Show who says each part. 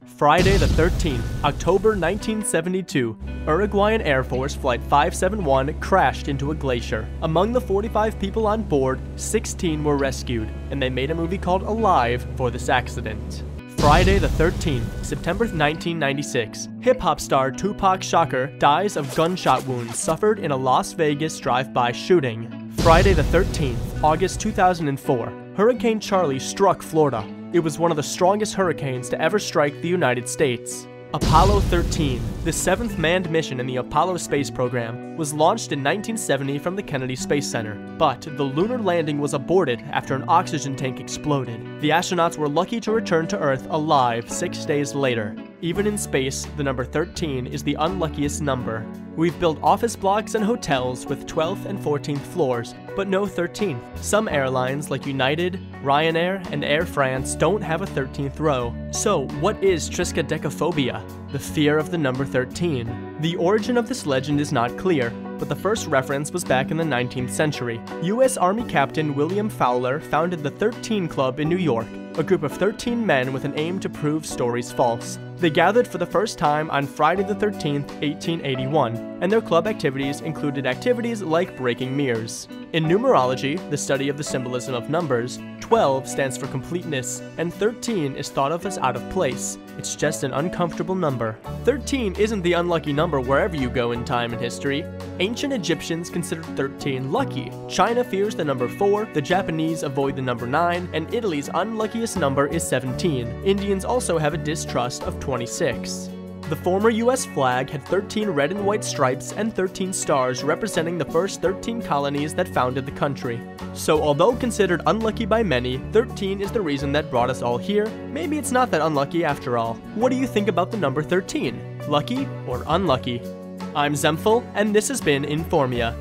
Speaker 1: Friday the 13th, October 1972, Uruguayan Air Force Flight 571 crashed into a glacier. Among the 45 people on board, 16 were rescued, and they made a movie called Alive for this accident. Friday the 13th, September 1996, hip-hop star Tupac Shakur dies of gunshot wounds suffered in a Las Vegas drive-by shooting. Friday the 13th, August 2004, Hurricane Charlie struck Florida. It was one of the strongest hurricanes to ever strike the United States. Apollo 13, the seventh manned mission in the Apollo space program, was launched in 1970 from the Kennedy Space Center, but the lunar landing was aborted after an oxygen tank exploded. The astronauts were lucky to return to Earth alive 6 days later. Even in space, the number 13 is the unluckiest number. We've built office blocks and hotels with 12th and 14th floors, but no 13th. Some airlines like United, Ryanair, and Air France don't have a 13th row. So, what is Triskaidekaphobia? The fear of the number 13. The origin of this legend is not clear, but the first reference was back in the 19th century. U.S. Army Captain William Fowler founded the 13 Club in New York, a group of 13 men with an aim to prove stories false. They gathered for the first time on Friday the 13th, 1881, and their club activities included activities like breaking mirrors. In numerology, the study of the symbolism of numbers, 12 stands for completeness, and 13 is thought of as out of place. It's just an uncomfortable number. 13 isn't the unlucky number wherever you go in time and history. Ancient Egyptians considered 13 lucky. China fears the number 4, the Japanese avoid the number 9, and Italy's unluckiest number is 17. Indians also have a distrust of 26. The former US flag had 13 red and white stripes and 13 stars representing the first 13 colonies that founded the country. So although considered unlucky by many, 13 is the reason that brought us all here. Maybe it's not that unlucky after all. What do you think about the number 13? Lucky or unlucky? I'm Xemptful, and this has been Informia.